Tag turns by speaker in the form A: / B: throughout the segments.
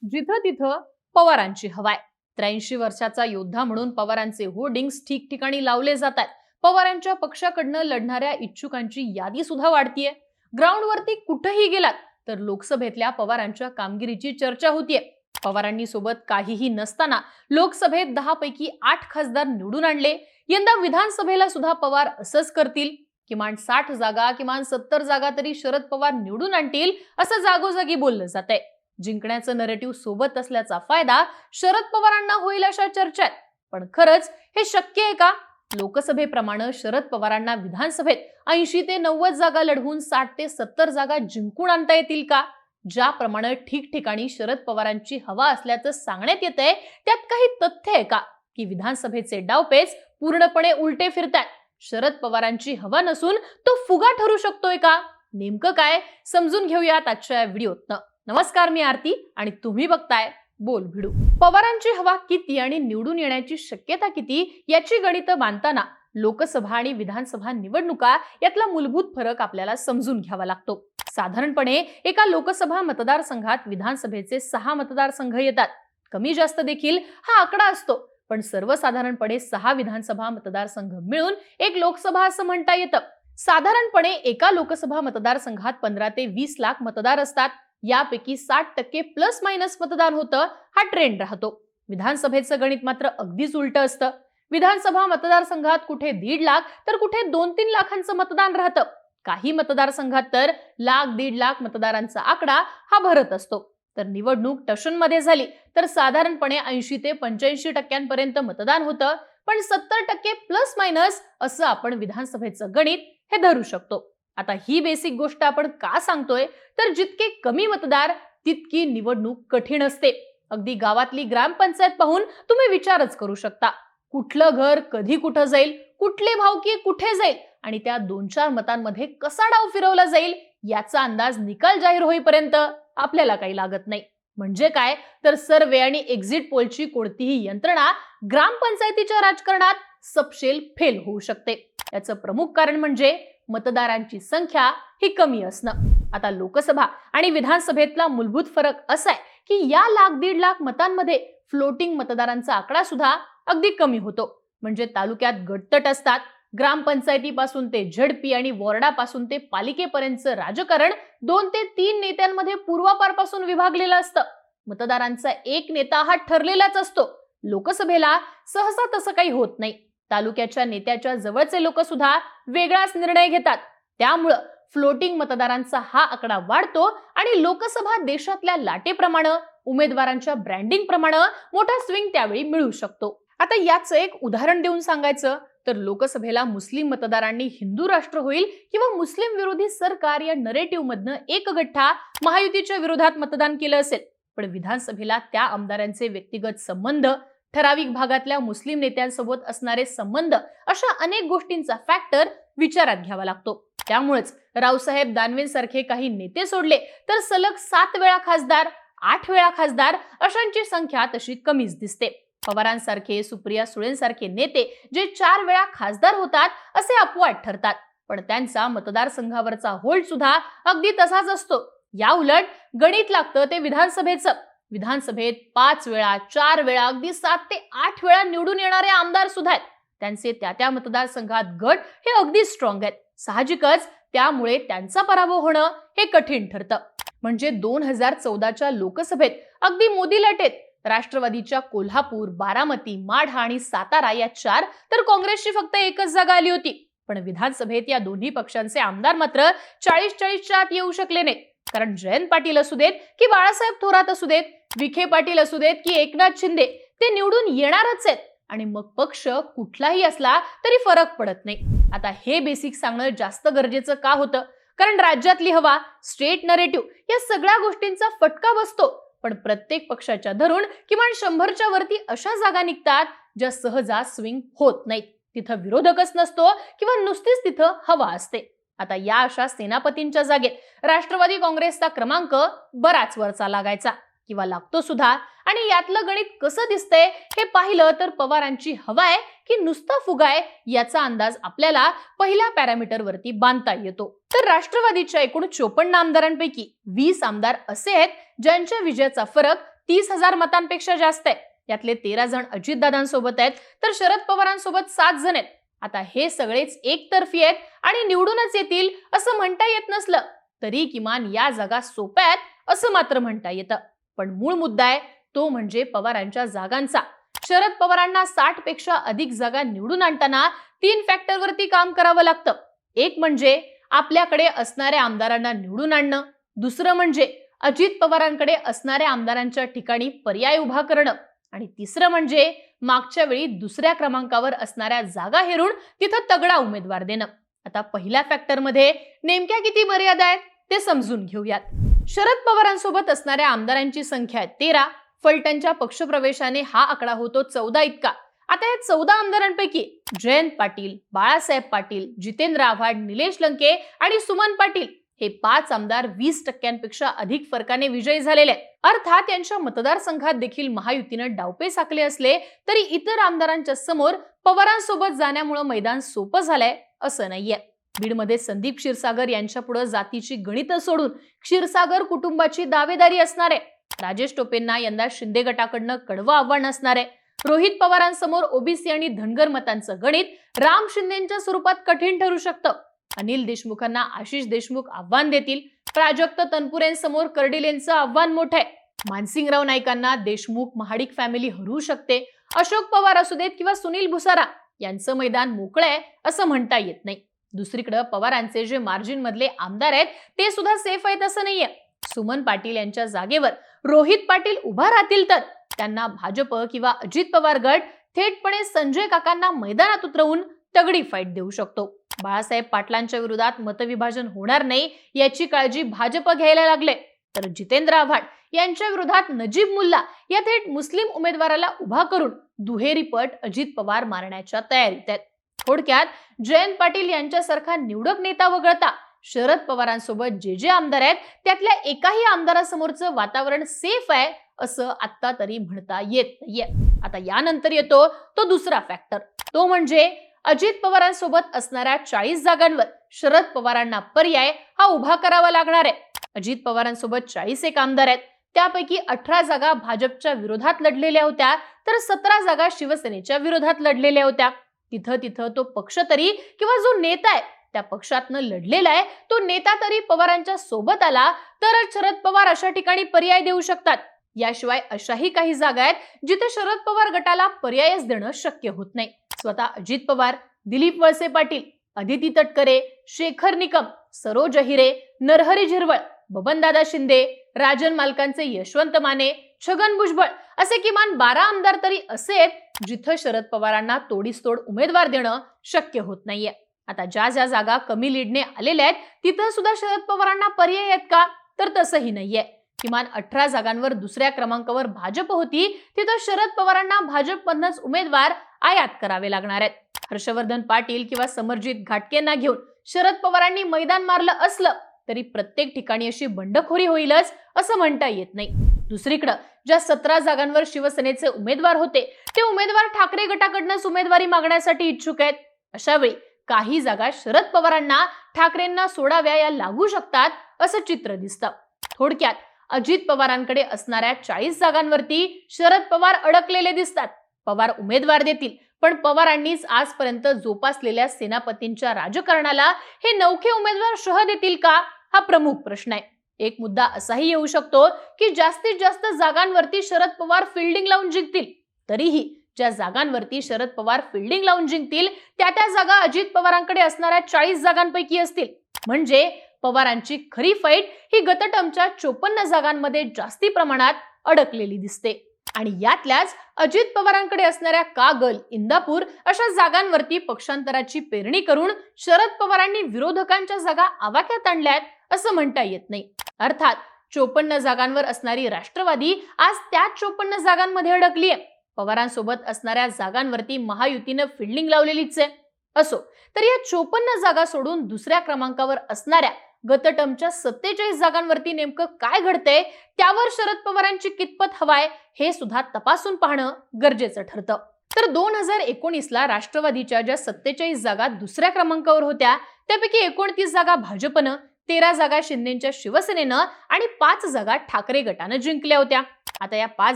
A: जिथं तिथं पवारांची हवाय. 83 वर्षाचा योद्धा म्हणून पवारांचे होर्डिंग्स ठिकठिकाणी लावले जातात. पवारांच्या पक्षाकडनं लढणाऱ्या इच्छुकांची यादी सुद्धा वाढतीये. ग्राउंडवरती कुठेही गेलात तर लोकसभेतल्या पवारांच्या कामगिरीची चर्चा होतीये. पवारांनी सोबत काहीही नसताना लोकसभेत 10 पैकी 8 खासदार निवडून आणले. यंदा विधानसभेला सुद्धा पवार असंच करतील. किमान 60 जागा, किमान 70 जागा तरी शरद पवार निवडून आणतील असं जागोजागी बोललं जातंय. जिंकण्याचं नरेटिव्ह सोबत असल्याचा फायदा शरद पवारांना होईल अशा चर्चा आहेत. पण खरंच हे शक्य आहे का? लोकसभेप्रमाणे शरद पवारांना विधानसभेत 80 ते 90 जागा लढवून 60 ते 70 जागा जिंकून आणता येतील का? ज्याप्रमाणे ठिकठिकाणी शरद पवारांची हवा असल्याचं सांगण्यात येतंय, त्यात काही तथ्य आहे का की विधानसभेचे डावपेच पूर्णपणे उलटे फिरतात? शरद पवारांची हवा नसून तो फुगा ठरू शकतोय का? नेमकं काय समजून घेऊयात आजच्या या व्हिडिओतनं. नमस्कार, मी आरती आणि तुम्ही बघताय बोल भिडू. पवारांची हवा किती आणि निवडून येण्याची शक्यता किती याची गणितं बांधताना लोकसभा आणि विधानसभा निवडणुका यातला मूलभूत फरक आपल्याला समजून घ्यावा लागतो. साधारणपणे एका लोकसभा मतदारसंघात विधानसभेचे 6 मतदारसंघ येतात. कमी जास्त देखील हा आकडा असतो, पण सर्वसाधारणपणे 6 विधानसभा मतदारसंघ मिळून एक लोकसभा असं म्हणता येतं. साधारणपणे एका लोकसभा मतदारसंघात 15 ते 20 लाख मतदार असतात. यापैकी 60% प्लस मायनस मतदान होतं, हा ट्रेंड राहतो. विधानसभेचं गणित मात्र अगदीच उलट असतं. विधानसभा मतदारसंघात कुठे 1.5 लाख तर कुठे 2-3 लाखांचं मतदान राहतं. काही मतदारसंघात तर 1-1.5 लाख मतदारांचा आकडा हा भरत असतो. तर निवडणूक टशनमध्ये झाली तर साधारणपणे 80 ते 85% मतदान होतं, पण 70% प्लस मायनस असं आपण विधानसभेचं गणित हे धरू शकतो. आता ही बेसिक गोष्ट आपण का सांगतोय, तर जितके कमी मतदार तितकी निवडणूक कठीण असते. अगदी गावातली ग्रामपंचायत पाहून तुम्ही विचारच करू शकता, कुठलं घर कधी कुठं जाईल, कुठले भावकी कुठे जाईल आणि त्या 2-4 मतांमध्ये कसा डाव फिरवला जाईल याचा अंदाज निकाल जाहीर होईपर्यंत आपल्याला काही लागत नाही. म्हणजे काय, तर सर्वे आणि एक्झिट पोलची कोणतीही यंत्रणा ग्रामपंचायतीच्या राजकारणात सपशेल फेल होऊ शकते. याचं प्रमुख कारण म्हणजे मतदारांची संख्या ही कमी असणं. आता लोकसभा आणि विधानसभेतला मूलभूत फरक असा आहे की या 1-1.5 लाख मतांमध्ये फ्लोटिंग मतदारांचा आकडा सुद्धा अगदी कमी होतो. म्हणजे तालुक्यात गटतट असतात. ग्रामपंचायतीपासून ते झडपी आणि वॉर्डापासून ते पालिकेपर्यंतचं राजकारण 2 ते 3 नेत्यांमध्ये पूर्वापारपासून विभागलेलं असतं. मतदारांचा एक नेता हा ठरलेलाच असतो. लोकसभेला सहसा तसं काही होत नाही. तालुक्याच्या नेत्याच्या जवळचे लोक सुद्धा वेगळाच निर्णय घेतात. त्यामुळं फ्लोटिंग मतदारांचा हा आकडा वाढतो आणि लोकसभा देशातल्या लाटेप्रमाणे, उमेदवारांच्या ब्रँडिंग प्रमाणे मोठा स्विंग त्यावेळी मिळू शकतो. आता याचं एक उदाहरण देऊन सांगायचं तर लोकसभेला मुस्लिम मतदारांनी हिंदू राष्ट्र होईल किंवा मुस्लिम विरोधी सरकार या नरेटिव्ह मधनं एक गठ्ठा महायुतीच्या विरोधात मतदान केलं असेल, पण विधानसभेला त्या आमदारांचे व्यक्तिगत संबंध, ठराविक भागातल्या मुस्लिम नेत्यांसोबत असणारे संबंध अशा अनेक गोष्टींचा फॅक्टर विचारात घ्यावा लागतो. त्यामुळेच रावसाहेब दानवेंसारखे काही नेते सोडले तर सलग 7 वेळा खासदार, 8 वेळा खासदार अशांची संख्या तशी कमीच दिसते. पवारांसारखे, सुप्रिया सुळेंसारखे नेते जे 4 वेळा खासदार होतात असे अपवाद ठरतात, पण त्यांचा मतदारसंघावरचा होल्ड सुद्धा अगदी तसाच असतो. या उलट गणित लागतं ते विधानसभेचं. विधानसभेत 5 वेळा, 4 वेळा, अगदी 7 ते 8 वेळा निवडून येणारे आमदार सुद्धा आहेत. त्यांचे त्या मतदारसंघात गट हे अगदी स्ट्रॉंग आहेत. साहजिकच त्यामुळे त्यांचा पराभव होणं हे कठीण ठरतं. म्हणजे 2014च्या लोकसभेत अगदी मोदी लाटेत राष्ट्रवादीच्या कोल्हापूर, बारामती, माढा आणि सातारा या 4 तर काँग्रेसची फक्त एकच जागा आली होती. पण विधानसभेत या दोन्ही पक्षांचे आमदार मात्र 40-40च्या आत येऊ शकले नाहीत. कारण जयंत पाटील असू देत की बाळासाहेब थोरात असू देत, विखे पाटील असू देत की एकनाथ शिंदे, ते निवडून येणारच आहेत आणि मग पक्ष कुठलाही असला तरी फरक पडत नाही. आता हे बेसिक सांगणं जास्त गरजेचं का होतं, कारण राज्यातली हवा, स्टेट नरेटिव्ह या सगळ्या गोष्टींचा फटका बसतो. पण प्रत्येक पक्षाच्या धरून किमान 100च्या वरती अशा जागा निघतात ज्या सहजा स्विंग होत नाहीत. तिथं विरोधकच नसतो किंवा नुसतीच तिथं हवा असते. आता या अशा सेनापतींच्या जागेत राष्ट्रवादी काँग्रेसचा क्रमांक बराच वरचा लागायचा किंवा लागतो सुद्धा. आणि यातलं गणित कसं दिसतंय हे पाहिलं तर पवारांची हवा आहे की नुसता फुगा आहे याचा अंदाज आपल्याला पहिल्या पॅरामीटर वरती बांधता येतो. तर राष्ट्रवादीच्या एकूण 54 आमदारांपैकी 20 आमदार असे आहेत ज्यांच्या विजयाचा फरक 30,000 मतांपेक्षा जास्त आहे. यातले 13 जण अजितदादांसोबत आहेत, तर शरद पवारांसोबत 7 जण आहेत. आता हे सगळेच एकतर्फी आहेत आणि निवडूनच येतील असं म्हणता येत नसलं तरी किमान या जागा सोप्या आहेत असं मात्र म्हणता येतं. पण मूळ मुद्दा आहे तो म्हणजे पवारांच्या जागांचा. शरद पवारांना 60 पेक्षा अधिक जागा निवडून आणताना 3 फॅक्टरवरती काम करावं लागतं. एक म्हणजे आपल्याकडे असणाऱ्या आमदारांना निवडून आणणं, दुसरं म्हणजे अजित पवारांकडे असणाऱ्या आमदारांच्या ठिकाणी पर्याय उभा करणं, आणि तिसरं म्हणजे मागच्या वेळी दुसऱ्या क्रमांकावर असणाऱ्या जागा हेरून तिथं तगडा उमेदवार देणं. आता पहिल्या फॅक्टरमध्ये नेमक्या किती मर्यादा आहेत ते समजून घेऊयात. शरद पवारांसोबत असणाऱ्या आमदारांची संख्या आहे 13. फलटणच्या पक्षप्रवेशाने हा आकडा होतो 14 इतका. आता या 14 आमदारांपैकी जयंत पाटील, बाळासाहेब पाटील, जितेंद्र आव्हाड, निलेश लंके आणि सुमन पाटील हे 5 आमदार 20% अधिक फरकाने विजयी झालेले आहेत. अर्थात यांच्या मतदारसंघात देखील महायुतीनं डावपेच आखले असले तरी इतर आमदारांच्या समोर पवारांसोबत जाण्यामुळे मैदान सोपं झालंय असं नाहीये. बीडमध्ये संदीप क्षीरसागर यांच्या पुढे जातीची गणितं सोडून क्षीरसागर कुटुंबाची दावेदारी असणार आहे. राजेश टोपेंना यंदा शिंदे गटाकडनं कडवं आव्हान असणार आहे. रोहित पवारांसमोर ओबीसी आणि धनगर मतांचं गणित राम शिंदेच्या स्वरूपात कठीण ठरू शकतं. अनिल देशमुखांना आशिष देशमुख आव्हान देतील. प्राजक्त तनपुरेंसमोर कर्डिलेंचं आव्हान मोठं आहे. मानसिंगराव नाईकांना देशमुख महाडिक फॅमिली हरवू शकते. अशोक पवार असू देत किंवा सुनील भुसारा यांचं मैदान मोकळं आहे असं म्हणता येत नाही. दुसरीकडे पवारांचे जे मार्जिन मधले आमदार आहेत ते सुद्धा सेफ आहेत असं नाहीये. सुमन पाटील यांच्या जागेवर रोहित पाटील उभा राहतील तर त्यांना भाजप किंवा अजित पवार गट थेटपणे संजय काकांना मैदानात उतरवून तगडी फाईट देऊ शकतो. बाळासाहेब पाटलांच्या विरोधात मतविभाजन होणार नाही याची काळजी भाजप घ्यायला लागले, तर जितेंद्र आव्हाड यांच्या विरोधात नजीब मुल्ला या थेट मुस्लिम उमेदवाराला उभा करून दुहेरी पट अजित पवार मारण्याच्या तयारीत आहेत. थोडक्यात जयंत पाटील यांच्यासारखा निवडक नेता वगळता शरद पवारांसोबत जे आमदार आहेत त्यातल्या एकाही आमदारासमोरचं वातावरण सेफ आहे असं आता तरी म्हणता येत नाहीये. आता यानंतर येतो तो दुसरा फॅक्टर, तो म्हणजे अजित पवारांसोबत असणाऱ्या 40 जागांवर शरद पवारांना पर्याय हा उभा करावा लागणार आहे. अजित पवारांसोबत 40 एक आमदार आहेत. त्यापैकी 18 जागा भाजपच्या विरोधात लढलेल्या होत्या, तर 17 जागा शिवसेनेच्या विरोधात लढलेल्या होत्या. तिथं तो पक्ष तरी किंवा जो नेता आहे त्या पक्षातनं लढलेला आहे तो नेता तरी पवारांच्या सोबत आला तरच शरद पवार अशा ठिकाणी पर्याय देऊ शकतात. याशिवाय अशाही काही जागा आहेत जिथे शरद पवार गटाला पर्यायच देणं शक्य होत नाही. स्वतः अजित पवार, दिलीप वळसे पाटील, अदिती तटकरे, शेखर निकम, सरोज अहिरे, नरहरी झिरवळ, बबनदादा शिंदे, राजन मालकांचे यशवंत माने, छगन भुजबळ असे किमान 12 आमदार तरी असे आहेत जिथं शरद पवारांना तोडीस तोड उमेदवार देणं शक्य होत नाहीये. आता ज्या जागा कमी लीडने आलेल्या आहेत तिथं सुद्धा शरद पवारांना पर्याय आहेत का, तर तसंही नाहीये. किमान 18 जागांवर दुसऱ्या क्रमांकावर भाजप होती, तिथं शरद पवारांना भाजपमधनच उमेदवार आयात करावे लागणार आहेत. हर्षवर्धन पाटील किंवा समरजित घाटकेंना घेऊन शरद पवारांनी मैदान मारलं असलं तरी प्रत्येक ठिकाणी अशी बंडखोरी होईलच असं म्हणता येत नाही. दुसरीकडे ज्या 17 जागांवर शिवसेनेचे उमेदवार होते ते उमेदवार ठाकरे गटाकडनंच उमेदवारी मागण्यासाठी इच्छुक आहेत. अशा वेळी काही जागा शरद पवारांना ठाकरेंना सोडाव्या या लागू शकतात असं चित्र दिसतं. थोडक्यात अजित पवारांकडे असणाऱ्या 40 जागांवरती शरद पवार अडकलेले दिसतात. पवार उमेदवार देतील, पण पवारांनीच आजपर्यंत जोपासलेल्या सेनापतींच्या राजकारणाला हे नवखे उमेदवार शह देतील का, हा प्रमुख प्रश्न आहे. एक मुद्दा असाही येऊ शकतो की जास्तीत जास्त जागांवरती शरद पवार फिल्डिंग लावून जिंकतील. तरीही ज्या जागांवरती शरद पवार फिल्डिंग लावून जिंकतील त्या जागा अजित पवारांकडे असणाऱ्या 40 जागांपैकी असतील. म्हणजे पवारांची खरी फाईट ही गतटर्मच्या 54 जागांमध्ये जास्ती प्रमाणात अडकलेली दिसते. आणि यातल्याच अजित पवारांकडे असणाऱ्या कागल, इंदापूर अशा जागांवरती पक्षांतराची पेरणी करून शरद पवारांनी विरोधकांच्या जागा आवाक्यात आणल्यात असं म्हणता येत नाही. अर्थात 54 जागांवर असणारी राष्ट्रवादी आज त्या 54 जागांमध्ये अडकली आहे. पवारांसोबत असणाऱ्या जागांवरती महायुतीनं फिल्डिंग लावलेलीच आहे. असो तर या 54 जागा सोडून दुसऱ्या क्रमांकावर असणाऱ्या गतटर्मच्या 47 जागांवरती नेमकं काय घडतंय त्यावर शरद पवारांची कितपत हवाय हे सुद्धा तपासून पाहणं गरजेचं ठरतं. तर 2019ला राष्ट्रवादीच्या ज्या 47 जागा दुसऱ्या क्रमांकावर होत्या त्यापैकी 29 जागा भाजपनं 13 जागा शिंदेच्या शिवसेनेनं आणि 5 जागा ठाकरे गटानं जिंकल्या होत्या. आता या 5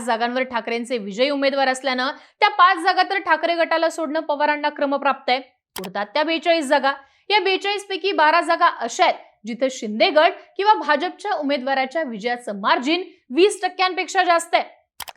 A: जागांवर ठाकरेंचे विजयी उमेदवार असल्यानं त्या 5 जागा तर ठाकरे गटाला सोडणं पवारांना क्रमप्राप्त आहे. उरतात त्या 42 जागा. या 42 पैकी 12 जागा अशा आहेत जिथे शिंदे गट किंवा भाजपच्या उमेदवाराच्या विजयाचं मार्जिन 20% जास्त आहे.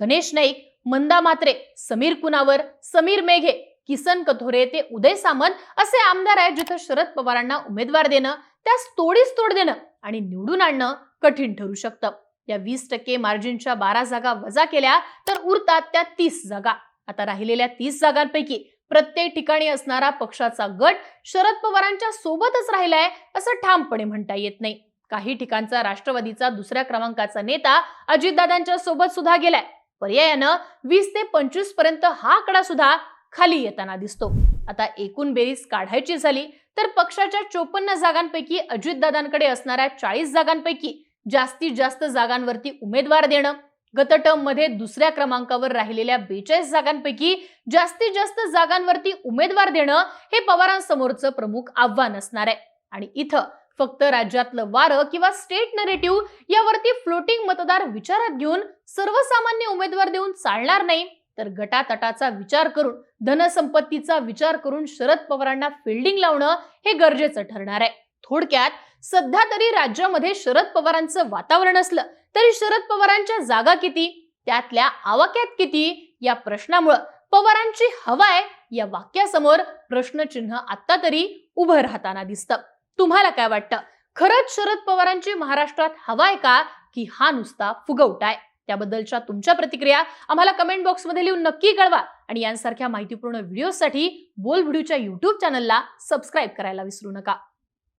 A: गणेश नाईक, मंदा म्हात्रे, समीर कुनावर, समीर मेघे, किसन कथोरे ते उदय सामंत असे आमदार आहेत जिथे शरद पवारांना उमेदवार देणं, त्यास तोडीस तोड देणं आणि निवडून आणणं कठीण ठरू शकतं. या 20% मार्जिनच्या 12 जागा वजा केल्या तर उरतात त्या 30 जागा. आता राहिलेल्या 30 जागांपैकी प्रत्येक ठिकाणी असणारा पक्षाचा गट शरद पवारांच्या सोबतच राहिलाय असं ठामपणे म्हणता येत नाही. काही ठिकाणचा राष्ट्रवादीचा दुसऱ्या क्रमांकाचा नेता अजितदादांच्या सोबत सुद्धा गेलाय. पर्यायानं 20 ते 25 पर्यंत हा आकडा सुद्धा खाली येताना दिसतो. आता एकूण बेरीज काढायची झाली तर पक्षाच्या 54 जागांपैकी अजितदादांकडे असणाऱ्या 40 जागांपैकी जास्तीत जास्त जागांवरती उमेदवार देणं, गत टर्म मध्ये दुसऱ्या क्रमांकावर राहिलेल्या 42 जागांपैकी जास्तीत जास्त जागांवरती उमेदवार देणं हे पवारांसमोरचं प्रमुख आव्हान असणार आहे. आणि इथं फक्त राज्यातलं वारं किंवा स्टेट नरेटिव्ह यावरती फ्लोटिंग मतदार विचारात घेऊन सर्वसामान्य उमेदवार देऊन चालणार नाही, तर गटातटाचा विचार करून, धनसंपत्तीचा विचार करून शरद पवारांना फिल्डिंग लावणं हे गरजेचं ठरणार आहे. थोडक्यात सध्या तरी राज्यामध्ये शरद पवारांचं वातावरण असलं तरी शरद पवारांच्या जागा किती, त्यातल्या आवाक्यात किती या प्रश्नामुळे पवारांची हवा आहे या वाक्यासमोर प्रश्नचिन्ह आता तरी उभं राहताना दिसतं. तुम्हाला काय वाटतं? खरंच शरद पवारांची महाराष्ट्रात हवा आहे का, की हा नुसता फुगवटा आहे? त्याबद्दलच्या तुमच्या प्रतिक्रिया आम्हाला कमेंट बॉक्समध्ये लिहून नक्की कळवा आणि यांसारख्या माहितीपूर्ण व्हिडिओसाठी बोल व्हिडिओच्या YouTube चॅनलला सबस्क्राईब करायला विसरू नका.